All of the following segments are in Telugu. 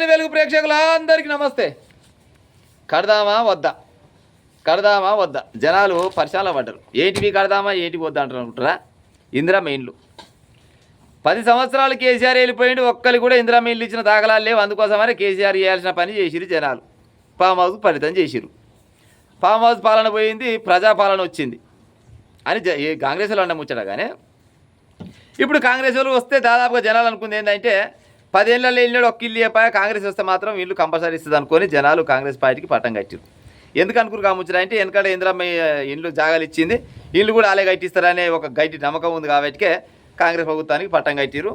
పల్లె వెలుగు ప్రేక్షకులందరికీ నమస్తే. కడదామా వద్దా కడదామా వద్దా జనాలు పరిశాల పడ్డారు. ఏంటివి కడదామా ఏంటి వద్దా అంటారా? ఇందిరమ్మ ఇండ్లు 10 సంవత్సరాలు కేసీఆర్ వెళ్ళిపోయింది. ఒక్కరికి కూడా ఇందిరమ్మ ఇండ్లు ఇచ్చిన దాఖలాలు లేవు. అందుకోసమనే కేసీఆర్ చేయాల్సిన పని చేసిరు జనాలు. ఫామ్ హౌస్కు ఫలితం చేసిరు. ఫామ్ హౌస్ పాలన పోయింది, ప్రజాపాలన వచ్చింది అని కాంగ్రెస్ వాళ్ళు ముచ్చట. కానీ ఇప్పుడు కాంగ్రెస్ వాళ్ళు వస్తే దాదాపుగా జనాలు అనుకుంది ఏంటంటే 10 ఏళ్ళలో వెళ్ళాడు ఒక్క ఇల్లు చెప్పాయ, కాంగ్రెస్ వస్తే మాత్రం ఇల్లు కంపల్సరీ ఇస్తుంది అనుకొని జనాలు కాంగ్రెస్ పార్టీకి పట్టం కట్టారు. ఎందుకు అనుకురు కాముచ్చారు అంటే ఎందుకంటే ఇందిరమ్మ ఇండ్లు జాగాలు ఇచ్చింది, ఇల్లు కూడా అలాగే కట్టిస్తారనే ఒక గట్టి నమ్మకం ఉంది కాబట్టి కాంగ్రెస్ ప్రభుత్వానికి పట్టం కట్టిరు.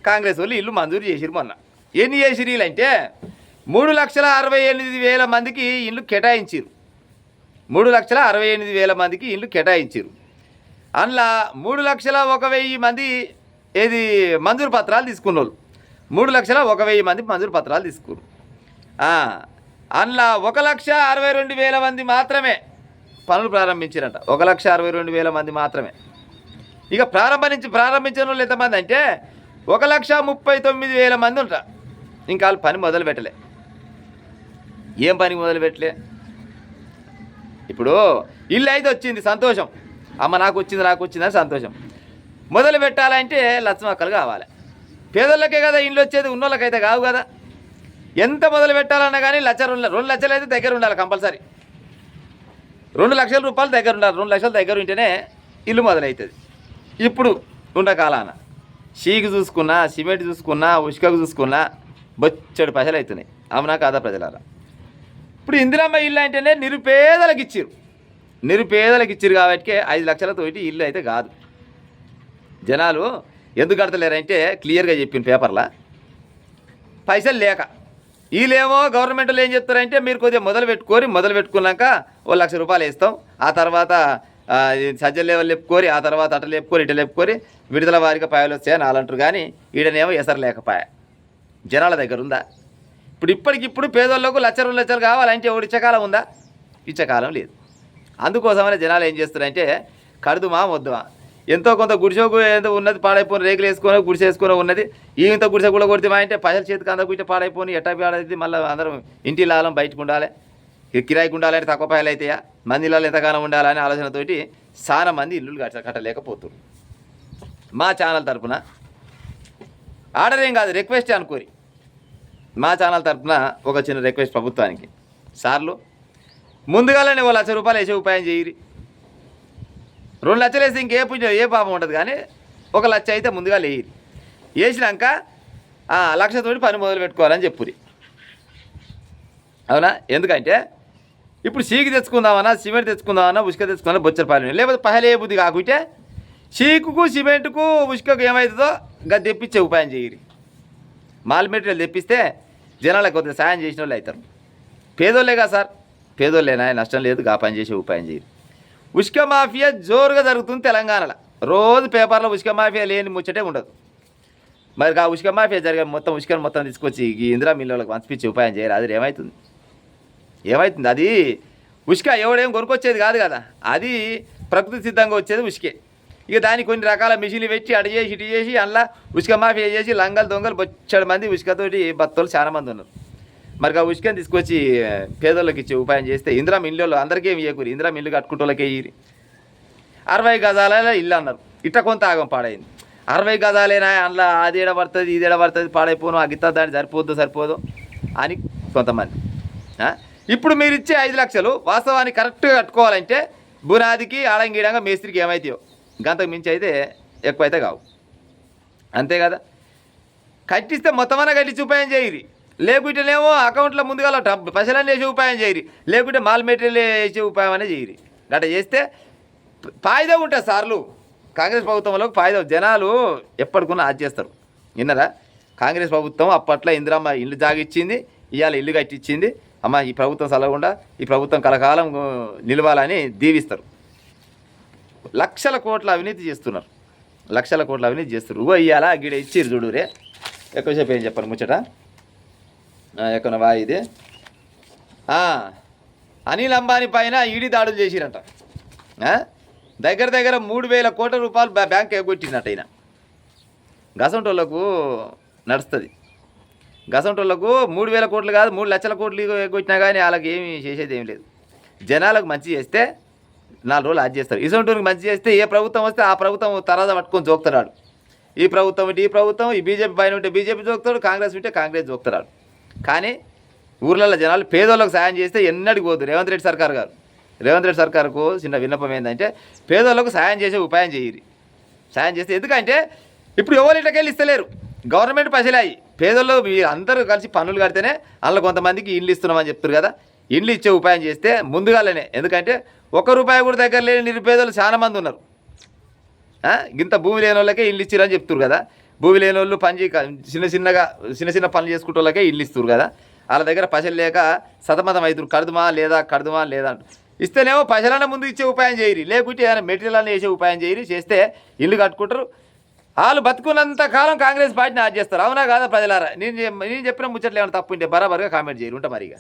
కాంగ్రెస్ వాళ్ళు ఇల్లు మంజూరు చేసిరు. మొన్న ఎన్ని చేసిరు ఇల్లు అంటే 3,68,000 మందికి ఇల్లు కేటాయించారు. 3,68,000 మందికి ఇల్లు కేటాయించారు. అందులో 3,01,000 మంది ఏది మంజూరు పత్రాలు తీసుకున్న వాళ్ళు. 3,01,000 మంది మంజూరు పత్రాలు తీసుకున్నారు. అందులో 1,62,000 మంది మాత్రమే పనులు ప్రారంభించారంట. 1,62,000 మంది మాత్రమే. ఇక ప్రారంభించిన వాళ్ళు ఎంతమంది అంటే 1,39,000 మంది ఉంటారు. ఇంకా వాళ్ళు పని మొదలు పెట్టలే. ఏం పని మొదలు పెట్టలే? ఇప్పుడు ఇల్లు అయితే వచ్చింది, సంతోషం. అమ్మ నాకు వచ్చిందని సంతోషం. మొదలు పెట్టాలంటే లచ్చమక్కలు కావాలి. పేదోళ్ళకే కదా ఇండ్లు వచ్చేది, ఉన్నోళ్ళకైతే కావు కదా. ఎంత మొదలు పెట్టాలన్నా కానీ 2 లక్షలు అయితే దగ్గర ఉండాలి కంపల్సరీ. 2 లక్షల రూపాయలు దగ్గర ఉండాలి. 2 లక్షల దగ్గర ఉంటేనే ఇల్లు మొదలవుతుంది. ఇప్పుడు ఉన్న కాలాన షీకి చూసుకున్నా, సిమెంట్ చూసుకున్నా, ఉష్కకు చూసుకున్నా బొచ్చడి పైసలు అవుతున్నాయి. అవునా కాదా ప్రజలారా? ఇప్పుడు ఇందిరమ్మ ఇల్లు అంటేనే నిరుపేదలకు ఇచ్చిరు కాబట్టి 5 లక్షలతోటి ఇల్లు అయితే కాదు. జనాలు ఎందుకు కడతలేరంటే క్లియర్గా చెప్పిన పేపర్లో పైసలు లేక. వీళ్ళేమో గవర్నమెంట్లో ఏం చెప్తారంటే మీరు కొద్దిగా మొదలు పెట్టుకున్నాక 1 లక్ష రూపాయలు వేస్తాం, ఆ తర్వాత సజ్జల లెవెల్ లేపుకోరి, ఆ తర్వాత అట లేపుకోరి ఇట లేపుకోరి విడుదల వారిగా పాయలు వస్తాయని వాళ్ళంటారు. కానీ ఈడనేమో ఎసరు లేకపాయ. జనాల దగ్గర ఉందా? ఇప్పటికిప్పుడు పేదోళ్ళకు 1,00,000 2 లక్షలు కావాలంటే ఎవడు ఇచ్చకాలం ఉందా? ఇచ్చకాలం లేదు. అందుకోసమనే జనాలు ఏం చేస్తారంటే కడుదుమా వద్దుమా, ఎంతో కొంత గుడిసెకు ఏదో ఉన్నది పాడైపోయిన, రేకులు వేసుకొని గుడిసె వేసుకొని ఉన్నది, ఇంత గుడిసె కూడా కొడితే అంటే పైసలు చేతికి అందకుంటే పాడైపోయి ఎట్టా పాడైతే మళ్ళీ అందరం ఇంటి లాలం బయటకు ఉండాలి, కిరాయికి ఉండాలంటే తక్కువ పైలు అవుతాయా, మందిలో ఎంతగానో ఉండాలనే ఆలోచనతోటి చాలా మంది ఇల్లులు కట్టలేకపోతున్నారు. మా ఛానల్ తరఫున ఆర్డర్ ఏం కాదు, రిక్వెస్ట్ అనుకోరి. మా ఛానల్ తరఫున ఒక చిన్న రిక్వెస్ట్ ప్రభుత్వానికి. సార్లు ముందుగానే 1 లక్ష రూపాయలు వేసే ఉపాయం చేయరి. 2 లక్షలు వేస్తే ఏ పాపం ఉంటుంది. కానీ 1 లక్ష అయితే ముందుగా వేయరు. వేసినాక 1 లక్షతోటి పని మొదలు పెట్టుకోవాలని చెప్పురి. అవునా? ఎందుకంటే ఇప్పుడు సీకి తెచ్చుకుందామన్నా, సిమెంట్ తెచ్చుకుందామన్నా, ఉసుక తెచ్చుకుందామన్నా బొచ్చర పాలు, లేకపోతే పహలే బుద్ధి కాకుంటే సీకుకు సిమెంట్కు ఉసుకకు ఏమవుతుందో గది తెప్పించే ఉపాయం చేయరు. మాల్ మెటీరియల్ తెప్పిస్తే జనాలకు కొద్దిగా సాయం చేసిన వాళ్ళు అవుతారు. పేదోళ్ళే కదా సార్, పేదోళ్ళేనా, నష్టం లేదు. గా పని చేసే ఉపాయం చేయరు. ఉష్క మాఫియా జోరుగా జరుగుతుంది తెలంగాణలో. రోజు పేపర్లో ఉష్క మాఫియా లేని ముచ్చటే ఉండదు. మరి ఆ ఉష్క మాఫియా జరిగే ఉష్కను మొత్తం తీసుకొచ్చి ఈ ఇందిరా మిల్లులకు పంపించే ఉపాయం చేయరు. అది ఏమవుతుంది? అది ఉష్క ఎవడేం కొనుక్కొచ్చేది కాదు కదా, అది ప్రకృతి సిద్ధంగా వచ్చేది ఉష్కే. ఇక దానికి కొన్ని రకాల మిషన్లు పెట్టి అటు చేసి ఇటు చేసి అందులో ఉష్క మాఫియా చేసి లంగలు దొంగలు బొచ్చడు మంది ఉష్కతోటి బత్తలు చాలా మంది ఉన్నారు. మరి ఆ ఉష్కని తీసుకొచ్చి పేదోళ్ళకి ఇచ్చే ఉపాయం చేస్తే ఇందిరా మిల్లులో అందరికీ ఏమి ఇవ్వకూరి, ఇందిరా మిల్లు కట్టుకుంటోళ్ళకే ఇయ్యి. 60 గజాల ఇల్లు అన్నారు. ఇట్ట కొంత ఆగం పాడైంది. 60 గజాలేనా, అందులో అది ఏడ పడుతుంది ఇది ఏడ పడుతుంది, పాడైపోను, ఆ గిత్త దాన్ని సరిపోదు అని కొంతమంది. ఇప్పుడు మీరు ఇచ్చే 5 లక్షలు వాస్తవానికి కరెక్ట్గా కట్టుకోవాలంటే బునాదికి ఆడంగీడంగా మేస్త్రికి ఏమవుతాయో గంతకు మించి అయితే ఎక్కువైతే కావు. అంతే కదా? కట్టిస్తే మొత్తమన్నా కట్టించి ఉపాయం చేయరి. లేకుంటేనేమో అకౌంట్లో ముందుగా పైసలన్నీ వేసే ఉపాయం చేయరి. లేకుంటే మాల్ మెటీరియల్ వేసే ఉపాయం అనే చేయరి. గట్ట చేస్తే ఫాయిదా ఉంటుంది సార్లు. కాంగ్రెస్ ప్రభుత్వంలో ఫాయిదా. జనాలు ఎప్పటికున్నా అది చేస్తారు. విన్నారా? కాంగ్రెస్ ప్రభుత్వం అప్పట్లో ఇందిరమ్మ ఇల్లు జాగిచ్చింది, ఇవాళ ఇల్లు కట్టించింది. అమ్మ ఈ ప్రభుత్వం చల్లకుండా ఈ ప్రభుత్వం కలకాలం నిలవాలని దీవిస్తారు. లక్షల కోట్ల అవినీతి చేస్తున్నారు. ఇవాళ గిడ ఇచ్చిరు చూడురే. ఎక్కువసేపు ఏం చెప్పాను ముచ్చట ఎక్కడవా ఇది. అనిల్ అంబానీ పైన ఈడీ దాడులు చేసిరంట. దగ్గర 3,000 కోట్ల రూపాయలు బ్యాంక్ ఎగ్గొట్టినట్టు అయినా గసంటోళ్లకు నడుస్తుంది. గసంటోళ్లకు 3,000 కోట్లు కాదు 3 లక్షల కోట్లు కొట్టినా కానీ వాళ్ళకి ఏమి చేసేది ఏం లేదు. జనాలకు మంచి చేస్తే 4 రోజులు అది చేస్తారు. ఇసొంటూరికి మంచి చేస్తే ఏ ప్రభుత్వం వస్తే ఆ ప్రభుత్వం తరాద పట్టుకొని జోకుతాడు. ఈ ప్రభుత్వం ఉంటే ఈ ప్రభుత్వం, ఈ బీజేపీ పైన ఉంటే బీజేపీ జోకుతాడు, కాంగ్రెస్ ఉంటే కాంగ్రెస్ జోకుతాడు. కానీ ఊర్లలో జనాలు పేదోళ్ళకు సాయం చేస్తే ఎన్నడికి పోదు. రేవంత్ రెడ్డి సర్కారుకు చిన్న విన్నపం ఏంటంటే పేదోళ్ళకు సాయం చేసే ఉపాయం చేయరు. సాయం చేస్తే ఎందుకంటే ఇప్పుడు ఎవరు ఇట్లకెళ్ళి ఇస్తలేరు. గవర్నమెంట్ పైసలాయి పేదోళ్ళు అందరూ కలిసి పన్నులు కడితేనే అందులో కొంతమందికి ఇండ్లు ఇస్తున్నామని చెప్తారు కదా. ఇండ్లు ఇచ్చే ఉపాయం చేస్తే ముందుగానే, ఎందుకంటే ₹1 కూడా దగ్గర లేని నిరుపేదలు చాలా మంది ఉన్నారు. ఇంత భూమి లేని వాళ్ళకే ఇల్లు ఇచ్చిరని చెప్తారు కదా. భూమి లేని వాళ్ళు చిన్న పనులు చేసుకుంటే వాళ్ళకే ఇల్లు ఇస్తారు కదా. వాళ్ళ దగ్గర పైసలు లేక సతమతం అవుతారు. కడుదుమా లేదా ఇస్తేనేమో పైసలన్నా ముందు ఇచ్చే ఉపాయం చేయరు, లేకుంటే ఏదైనా మెటీరియల్ అన్న వేసే ఉపాయం చేయరు. చేస్తే ఇల్లు కట్టుకుంటారు. వాళ్ళు బతుకున్నంత కాలం కాంగ్రెస్ పార్టీని ఆజ్ చేస్తారు. అవునా కాదా ప్రజలారా? నేను చెప్పిన ముచ్చట్లు ఏమైనా తప్పు ఉంటే బరాబర్గా కామెంట్ చేయరు. ఉంటా మరిగా.